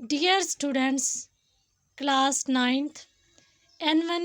Dear students, class 9th, N1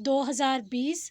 2020।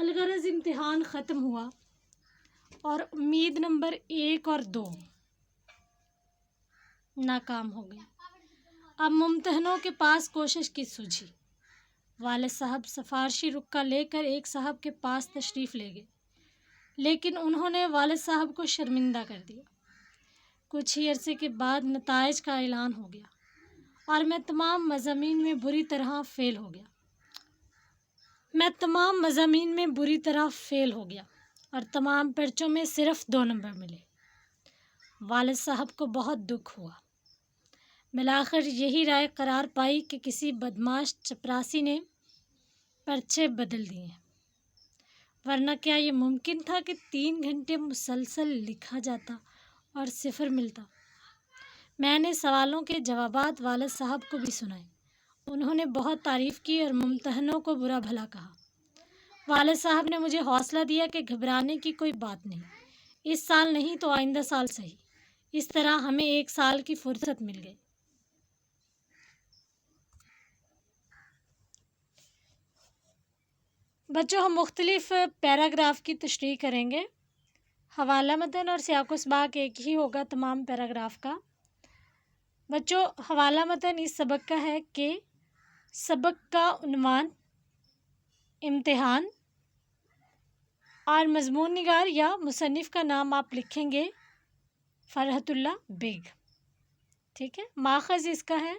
الغرض امتحان ختم ہوا اور امید نمبر 1 اور 2 ناکام ہو گئی۔ اب ممتحنوں کے پاس کوشش کی سوجھی۔ والد صاحب سفارشی رکا لے کر ایک صاحب کے پاس تشریف لے گئے، لیکن انہوں نے والد صاحب کو شرمندہ کر دیا۔ کچھ ہی عرصے کے بعد نتائج کا اعلان ہو گیا اور میں تمام مضامین میں بری طرح فیل ہو گیا اور تمام پرچوں میں صرف 2 نمبر ملے۔ والد صاحب کو بہت دکھ ہوا۔ بالآخر یہی رائے قرار پائی کہ کسی بدمعاش چپراسی نے پرچے بدل دیے ہیں، ورنہ کیا یہ ممکن تھا کہ 3 گھنٹے مسلسل لکھا جاتا اور 0 ملتا۔ میں نے سوالوں کے جوابات والد صاحب کو بھی سنائے۔ انہوں نے بہت تعریف کی اور ممتحنوں کو برا بھلا کہا۔ والد صاحب نے مجھے حوصلہ دیا کہ گھبرانے کی کوئی بات نہیں، اس سال نہیں تو آئندہ سال صحیح۔ اس طرح ہمیں 1 سال کی فرصت مل گئی۔ بچوں، ہم مختلف پیراگراف کی تشریح کریں گے۔ حوالہ متن اور سیاق و سباق ایک ہی ہوگا تمام پیراگراف کا۔ بچوں، حوالہ متن اس سبق کا ہے کہ سبق کا عنوان، امتحان اور مضمون نگار یا مصنف کا نام آپ لکھیں گے فرحت اللہ بیگ، ٹھیک ہے۔ ماخذ اس کا ہے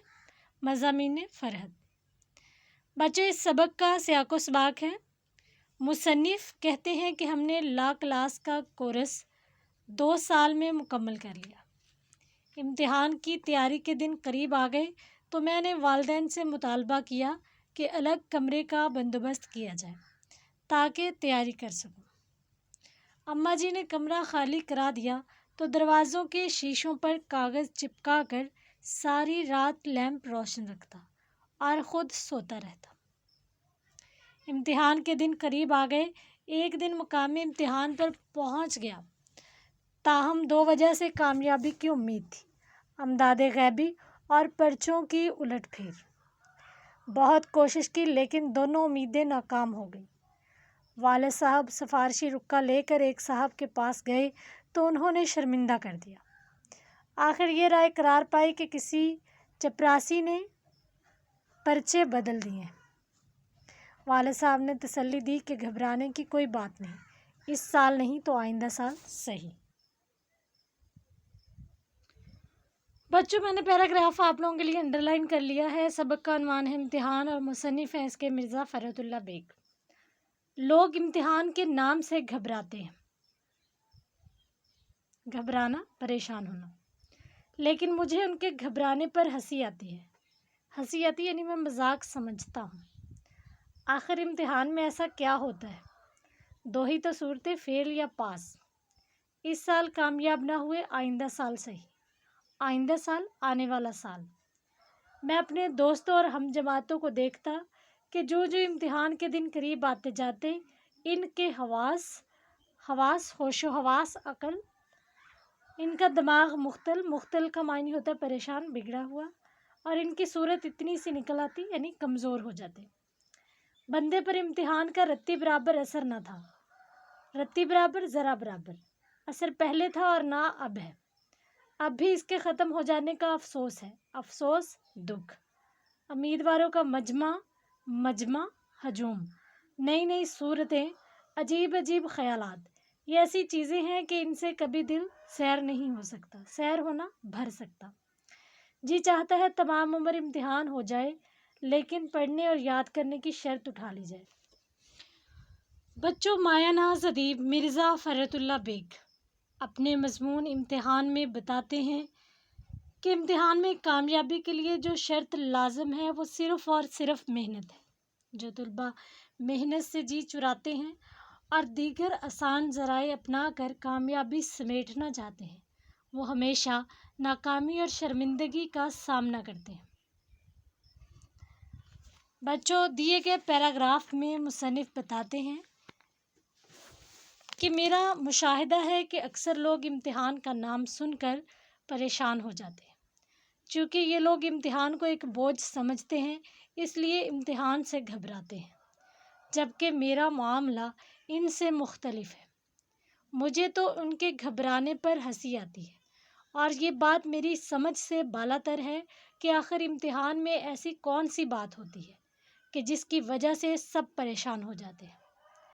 مضامین فرحت۔ بچوں، اس سبق کا سیاق و سباق ہے۔ مصنف کہتے ہیں کہ ہم نے لا کلاس کا کورس 2 سال میں مکمل کر لیا۔ امتحان کی تیاری کے دن قریب آ گئے تو میں نے والدین سے مطالبہ کیا کہ الگ کمرے کا بندوبست کیا جائے تاکہ تیاری کر سکوں۔ اماں جی نے کمرہ خالی کرا دیا تو دروازوں کے شیشوں پر کاغذ چپکا کر ساری رات لیمپ روشن رکھتا اور خود سوتا رہتا۔ امتحان کے دن قریب آ گئے۔ ایک دن مقام امتحان پر پہنچ گیا، تاہم 2 وجہ سے کامیابی کی امید تھی: امداد غیبی اور پرچوں کی الٹ پھیر۔ بہت کوشش کی لیکن دونوں امیدیں ناکام ہو گئیں۔ والد صاحب سفارشی رکا لے کر ایک صاحب کے پاس گئے تو انہوں نے شرمندہ کر دیا۔ آخر یہ رائے قرار پائی کہ کسی چپراسی نے پرچے بدل دیے ہیں۔ والد صاحب نے تسلی دی کہ گھبرانے کی کوئی بات نہیں، اس سال نہیں تو آئندہ سال صحیح۔ بچوں، میں نے پیراگراف آپ لوگوں کے لیے انڈر لائن کر لیا ہے۔ سبق کا عنوان ہے امتحان اور مصنف ہے اس کے مرزا فرحت اللہ بیگ۔ لوگ امتحان کے نام سے گھبراتے ہیں، گھبرانا، پریشان ہونا، لیکن مجھے ان کے گھبرانے پر ہنسی آتی ہے۔ ہنسی آتی یعنی میں مذاق سمجھتا ہوں۔ آخر امتحان میں ایسا کیا ہوتا ہے؟ 2 ہی تو صورتیں، فیل یا پاس۔ اس سال کامیاب نہ ہوئے، آئندہ سال صحیح۔ آئندہ سال، آنے والا سال۔ میں اپنے دوستوں اور ہم جماعتوں کو دیکھتا کہ جو امتحان کے دن قریب آتے جاتے، ان کے حواس، ہوش و حواس، عقل، ان کا دماغ مختل کا معنی ہوتا ہے پریشان، بگڑا ہوا، اور ان کی صورت اتنی سی نکل آتی یعنی کمزور ہو جاتے۔ بندے پر امتحان کا رتی برابر اثر نہ تھا، رتی برابر، ذرا برابر اثر پہلے تھا اور نہ اب ہے۔ اب بھی اس کے ختم ہو جانے کا افسوس ہے، افسوس، دکھ۔ امیدواروں کا مجمع، ہجوم، نئی صورتیں، عجیب خیالات، یہ ایسی چیزیں ہیں کہ ان سے کبھی دل سیر نہیں ہو سکتا، سیر ہونا بھر سکتا۔ جی چاہتا ہے تمام عمر امتحان ہو جائے لیکن پڑھنے اور یاد کرنے کی شرط اٹھا لی جائے۔ بچوں، مایہ ناز ادیب مرزا فرحت اللہ بیگ اپنے مضمون امتحان میں بتاتے ہیں کہ امتحان میں کامیابی کے لیے جو شرط لازم ہے وہ صرف اور صرف محنت ہے۔ جو طلباء محنت سے جی چراتے ہیں اور دیگر آسان ذرائع اپنا کر کامیابی سمیٹنا چاہتے ہیں، وہ ہمیشہ ناکامی اور شرمندگی کا سامنا کرتے ہیں۔ بچوں، دیے گئے پیراگراف میں مصنف بتاتے ہیں کہ میرا مشاہدہ ہے کہ اکثر لوگ امتحان کا نام سن کر پریشان ہو جاتے ہیں۔ چونکہ یہ لوگ امتحان کو ایک بوجھ سمجھتے ہیں، اس لیے امتحان سے گھبراتے ہیں۔ جبکہ میرا معاملہ ان سے مختلف ہے۔ مجھے تو ان کے گھبرانے پر ہنسی آتی ہے، اور یہ بات میری سمجھ سے بالاتر ہے کہ آخر امتحان میں ایسی کون سی بات ہوتی ہے کہ جس کی وجہ سے سب پریشان ہو جاتے ہیں۔